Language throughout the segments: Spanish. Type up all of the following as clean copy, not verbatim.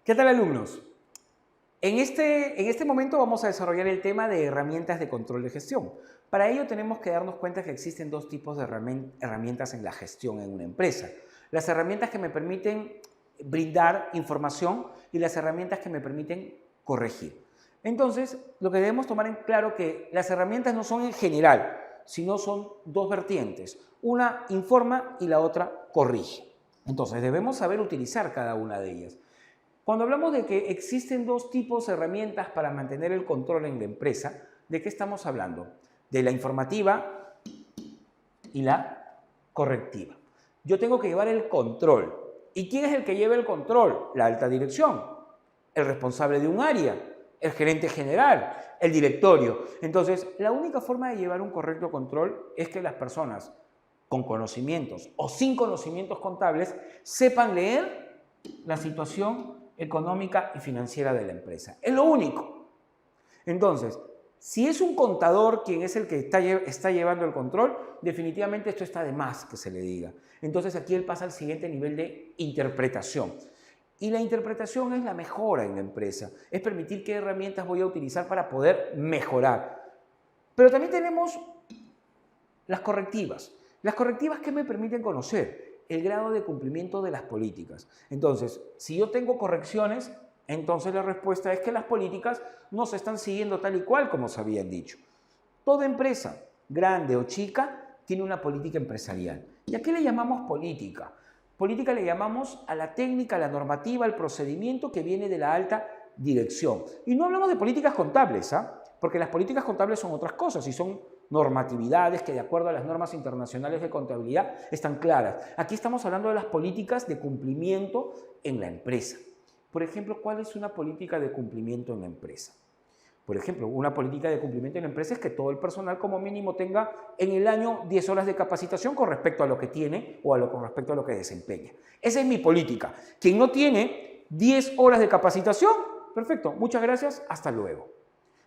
¿Qué tal, alumnos? En este momento vamos a desarrollar el tema de herramientas de control de gestión. Para ello tenemos que darnos cuenta que existen dos tipos de herramientas en la gestión en una empresa. Las herramientas que me permiten brindar información y las herramientas que me permiten corregir. Entonces, lo que debemos tomar en claro es que las herramientas no son en general, sino son dos vertientes. Una informa y la otra corrige. Entonces, debemos saber utilizar cada una de ellas. Cuando hablamos de que existen dos tipos de herramientas para mantener el control en la empresa, ¿de qué estamos hablando? De la informativa y la correctiva. Yo tengo que llevar el control. ¿Y quién es el que lleva el control? La alta dirección, el responsable de un área, el gerente general, el directorio. Entonces, la única forma de llevar un correcto control es que las personas con conocimientos o sin conocimientos contables sepan leer la situación económica y financiera de la empresa. Es lo único. Entonces, si es un contador quien es el que está llevando el control, definitivamente esto está de más que se le diga. Entonces, aquí él pasa al siguiente nivel de interpretación. Y la interpretación es la mejora en la empresa. Es permitir qué herramientas voy a utilizar para poder mejorar. Pero también tenemos las correctivas. Las correctivas, ¿qué me permiten conocer? El grado de cumplimiento de las políticas. Entonces, si yo tengo correcciones, entonces la respuesta es que las políticas no se están siguiendo tal y cual como se habían dicho. Toda empresa, grande o chica, tiene una política empresarial. ¿Y a qué le llamamos política? Política le llamamos a la técnica, a la normativa, al procedimiento que viene de la alta dirección. Y no hablamos de políticas contables, ¿ah? Porque las políticas contables son otras cosas y son normatividades que de acuerdo a las normas internacionales de contabilidad están claras. Aquí estamos hablando de las políticas de cumplimiento en la empresa. Por ejemplo, ¿cuál es una política de cumplimiento en la empresa? Por ejemplo, una política de cumplimiento en la empresa es que todo el personal como mínimo tenga en el año 10 horas de capacitación con respecto a lo que tiene o con respecto a lo que desempeña. Esa es mi política. Quien no tiene 10 horas de capacitación, perfecto, muchas gracias, hasta luego.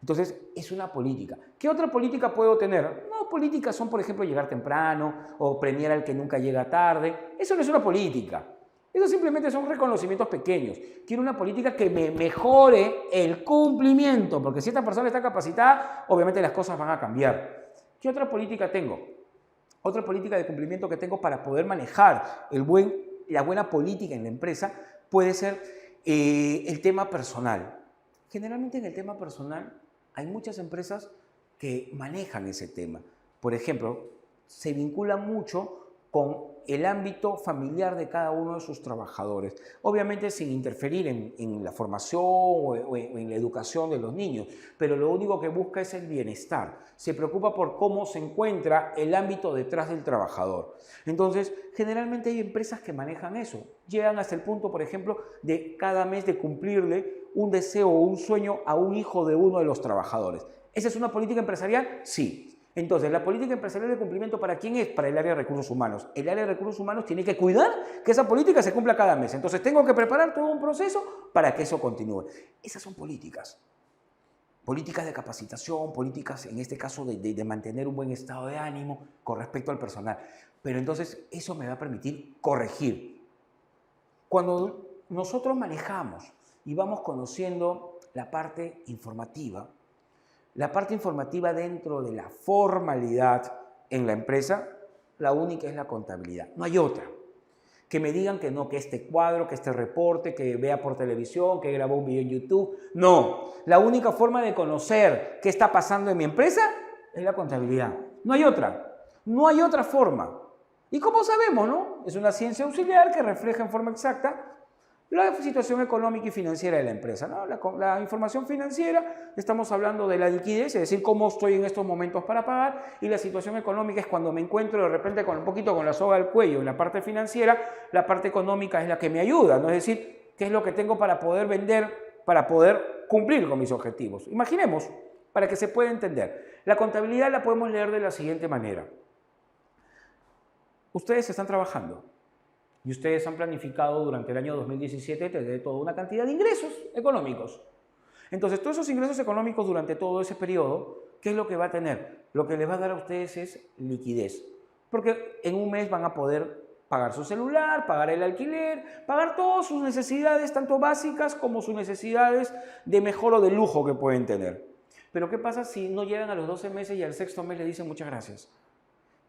Entonces, es una política. ¿Qué otra política puedo tener? No, políticas son, por ejemplo, llegar temprano o premiar al que nunca llega tarde. Eso no es una política. Eso simplemente son reconocimientos pequeños. Quiero una política que me mejore el cumplimiento, porque si esta persona está capacitada, obviamente las cosas van a cambiar. ¿Qué otra política tengo? Otra política de cumplimiento que tengo para poder manejar la buena política en la empresa puede ser el tema personal. Generalmente en el tema personal hay muchas empresas que manejan ese tema. Por ejemplo, se vincula mucho con el ámbito familiar de cada uno de sus trabajadores. Obviamente sin interferir en la formación o en la educación de los niños, pero lo único que busca es el bienestar. Se preocupa por cómo se encuentra el ámbito detrás del trabajador. Entonces, generalmente hay empresas que manejan eso. Llegan hasta el punto, por ejemplo, de cada mes de cumplirle un deseo o un sueño a un hijo de uno de los trabajadores. ¿Esa es una política empresarial? Sí. Entonces, ¿la política empresarial de cumplimiento para quién es? Para el área de recursos humanos. El área de recursos humanos tiene que cuidar que esa política se cumpla cada mes. Entonces, tengo que preparar todo un proceso para que eso continúe. Esas son políticas. Políticas de capacitación, políticas, en este caso, de mantener un buen estado de ánimo con respecto al personal. Pero entonces, eso me va a permitir corregir. Cuando nosotros manejamos y vamos conociendo la parte informativa dentro de la formalidad en la empresa, la única es la contabilidad. No hay otra. Que me digan que no, que este cuadro, que este reporte, que vea por televisión, que grabó un video en YouTube. No. La única forma de conocer qué está pasando en mi empresa es la contabilidad. No hay otra. No hay otra forma. Y como sabemos, ¿no? Es una ciencia auxiliar que refleja en forma exacta la situación económica y financiera de la empresa, ¿no? La información financiera, estamos hablando de la liquidez, es decir, cómo estoy en estos momentos para pagar, y la situación económica es cuando me encuentro de repente con un poquito con la soga al cuello en la parte financiera, la parte económica es la que me ayuda, ¿no? Es decir, qué es lo que tengo para poder vender, para poder cumplir con mis objetivos. Imaginemos, para que se pueda entender, la contabilidad la podemos leer de la siguiente manera. Ustedes están trabajando. Y ustedes han planificado durante el año 2017 tener toda una cantidad de ingresos económicos. Entonces, todos esos ingresos económicos durante todo ese periodo, ¿qué es lo que va a tener? Lo que les va a dar a ustedes es liquidez. Porque en un mes van a poder Pagar su celular, pagar el alquiler, pagar todas sus necesidades, tanto básicas como sus necesidades de mejor o de lujo que pueden tener. Pero ¿qué pasa si no llegan a los 12 meses y al sexto mes le dicen muchas gracias?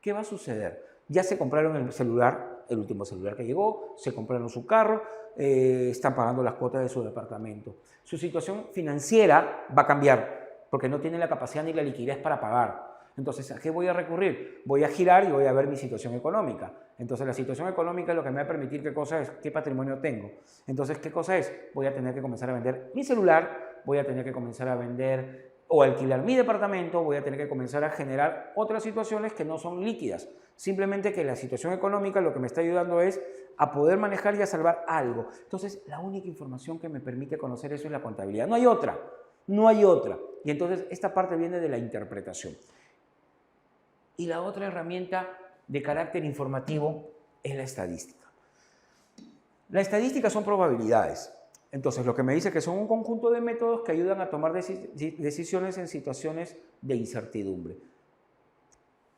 ¿Qué va a suceder? Ya se compraron el celular, el último celular que llegó, se compraron su carro, están pagando las cuotas de su departamento. Su situación financiera va a cambiar porque no tienen la capacidad ni la liquidez para pagar. Entonces, ¿a qué voy a recurrir? Voy a girar y voy a ver mi situación económica. Entonces, la situación económica es lo que me va a permitir qué cosa es, qué patrimonio tengo. Entonces, ¿qué cosa es? Voy a tener que comenzar a vender mi celular, voy a tener que comenzar a vender o alquilar mi departamento, voy a tener que comenzar a generar otras situaciones que no son líquidas. Simplemente que la situación económica lo que me está ayudando es a poder manejar y a salvar algo. Entonces, la única información que me permite conocer eso es la contabilidad. No hay otra, no hay otra. Y entonces, esta parte viene de la interpretación. Y la otra herramienta de carácter informativo es la estadística. La estadística son probabilidades. Entonces, lo que me dice que son un conjunto de métodos que ayudan a tomar decisiones en situaciones de incertidumbre.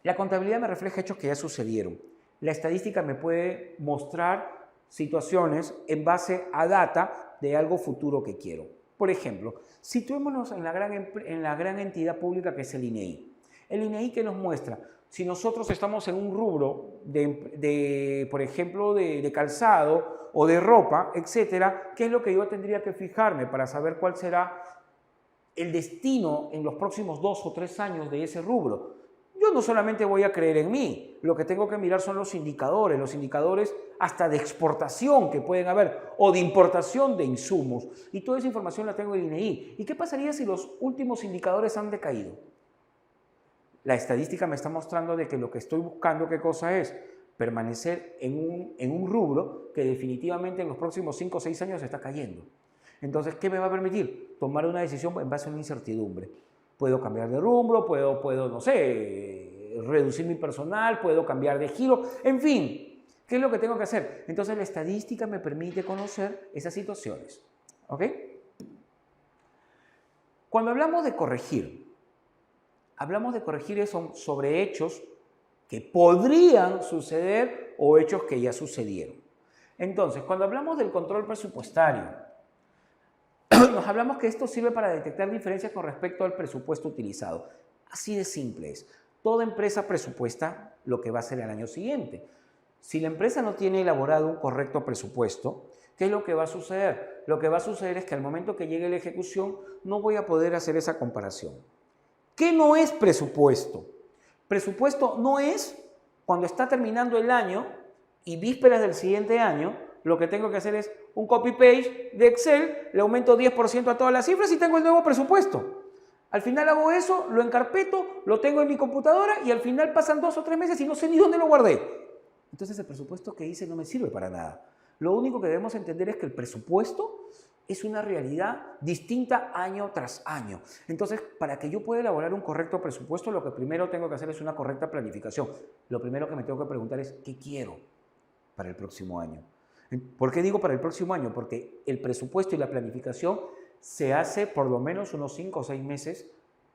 La contabilidad me refleja hechos que ya sucedieron. La estadística me puede mostrar situaciones en base a data de algo futuro que quiero. Por ejemplo, situémonos en la gran entidad pública que es el INEI. El INEI que nos muestra, si nosotros estamos en un rubro por ejemplo, de calzado o de ropa, etcétera, ¿qué es lo que yo tendría que fijarme para saber cuál será el destino en los próximos 2 o 3 años de ese rubro? Yo no solamente voy a creer en mí, lo que tengo que mirar son los indicadores hasta de exportación que pueden haber o de importación de insumos. Y toda esa información la tengo en el INEI. ¿Y qué pasaría si los últimos indicadores han decaído? La estadística me está mostrando de que lo que estoy buscando, ¿qué cosa es? Permanecer en un rubro que definitivamente en los próximos 5 o 6 años está cayendo. Entonces, ¿qué me va a permitir? Tomar una decisión en base a una incertidumbre. Puedo cambiar de rumbo, puedo, no sé, reducir mi personal, puedo cambiar de giro, en fin, ¿qué es lo que tengo que hacer? Entonces, la estadística me permite conocer esas situaciones. ¿Ok? Cuando hablamos de corregir sobre hechos que podrían suceder o hechos que ya sucedieron. Entonces, cuando hablamos del control presupuestario, nos hablamos que esto sirve para detectar diferencias con respecto al presupuesto utilizado. Así de simple es. Toda empresa presupuesta lo que va a hacer el año siguiente. Si la empresa no tiene elaborado un correcto presupuesto, ¿qué es lo que va a suceder? Lo que va a suceder es que al momento que llegue la ejecución no voy a poder hacer esa comparación. ¿Qué no es presupuesto? Presupuesto no es cuando está terminando el año y vísperas del siguiente año, lo que tengo que hacer es un copy-paste de Excel, le aumento 10% a todas las cifras y tengo el nuevo presupuesto. Al final hago eso, lo encarpeto, lo tengo en mi computadora y al final pasan 2 o 3 meses y no sé ni dónde lo guardé. Entonces el presupuesto que hice no me sirve para nada. Lo único que debemos entender es que el presupuesto es una realidad distinta año tras año. Entonces, para que yo pueda elaborar un correcto presupuesto, lo que primero tengo que hacer es una correcta planificación. Lo primero que me tengo que preguntar es, ¿qué quiero para el próximo año? ¿Por qué digo para el próximo año? Porque el presupuesto y la planificación se hace por lo menos unos 5 o 6 meses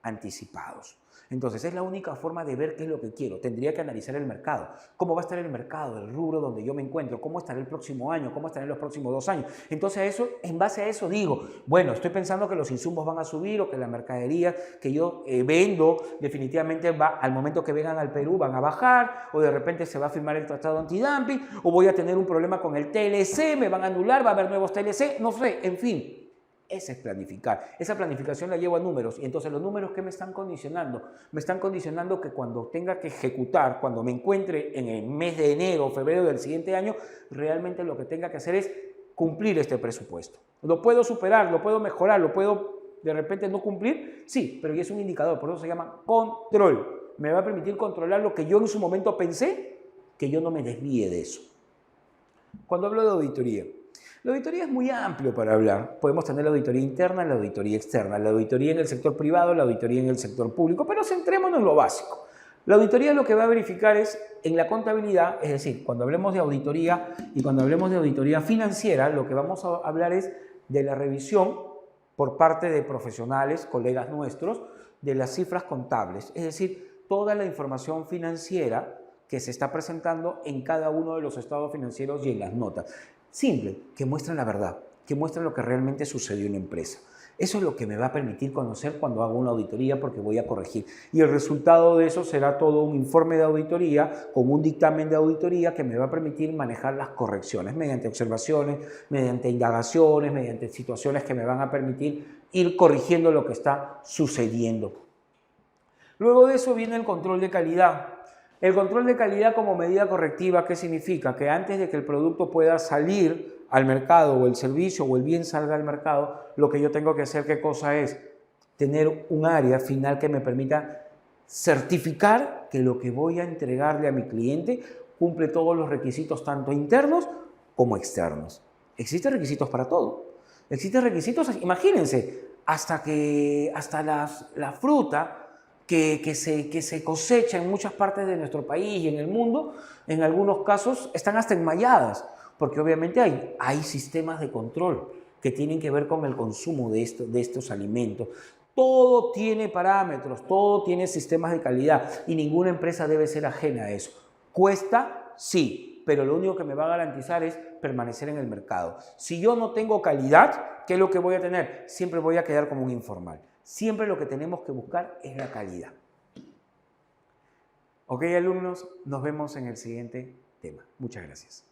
anticipados. Entonces, es la única forma de ver qué es lo que quiero. Tendría que analizar el mercado. ¿Cómo va a estar el mercado, el rubro donde yo me encuentro? ¿Cómo estará el próximo año? ¿Cómo estará en los próximos 2 años? Entonces, en base a eso digo, bueno, estoy pensando que los insumos van a subir o que la mercadería que yo vendo definitivamente al momento que vengan al Perú van a bajar, o de repente se va a firmar el tratado antidumping, o voy a tener un problema con el TLC, me van a anular, va a haber nuevos TLC, no sé, en fin. Ese es planificar. Esa planificación la llevo a números y entonces los números ¿qué me están condicionando? Me están condicionando que cuando tenga que ejecutar, cuando me encuentre en el mes de enero o febrero del siguiente año, realmente lo que tenga que hacer es cumplir este presupuesto. ¿Lo puedo superar? ¿Lo puedo mejorar? ¿Lo puedo de repente no cumplir? Sí, pero ya es un indicador, por eso se llama control. Me va a permitir controlar lo que yo en su momento pensé, que yo no me desvíe de eso. Cuando hablo de auditoría, la auditoría es muy amplio para hablar. Podemos tener la auditoría interna, la auditoría externa, la auditoría en el sector privado, la auditoría en el sector público, pero centrémonos en lo básico. La auditoría lo que va a verificar es en la contabilidad, es decir, cuando hablemos de auditoría y cuando hablemos de auditoría financiera, lo que vamos a hablar es de la revisión por parte de profesionales, colegas nuestros, de las cifras contables, es decir, toda la información financiera que se está presentando en cada uno de los estados financieros y en las notas. Simple, que muestren la verdad, que muestren lo que realmente sucedió en la empresa. Eso es lo que me va a permitir conocer cuando hago una auditoría, porque voy a corregir. Y el resultado de eso será todo un informe de auditoría con un dictamen de auditoría que me va a permitir manejar las correcciones mediante observaciones, mediante indagaciones, mediante situaciones que me van a permitir ir corrigiendo lo que está sucediendo. Luego de eso viene el control de calidad. El control de calidad como medida correctiva, ¿qué significa? Que antes de que el producto pueda salir al mercado o el servicio o el bien salga al mercado, lo que yo tengo que hacer, ¿qué cosa es? Tener un área final que me permita certificar que lo que voy a entregarle a mi cliente cumple todos los requisitos, tanto internos como externos. Existen requisitos para todo. Existen requisitos, imagínense, hasta la fruta que se cosecha en muchas partes de nuestro país y en el mundo, en algunos casos están hasta enmayadas, porque obviamente hay sistemas de control que tienen que ver con el consumo de estos alimentos. Todo tiene parámetros, todo tiene sistemas de calidad y ninguna empresa debe ser ajena a eso. ¿Cuesta? Sí, pero lo único que me va a garantizar es permanecer en el mercado. Si yo no tengo calidad, ¿qué es lo que voy a tener? Siempre voy a quedar como un informal. Siempre lo que tenemos que buscar es la calidad. Ok, alumnos, nos vemos en el siguiente tema. Muchas gracias.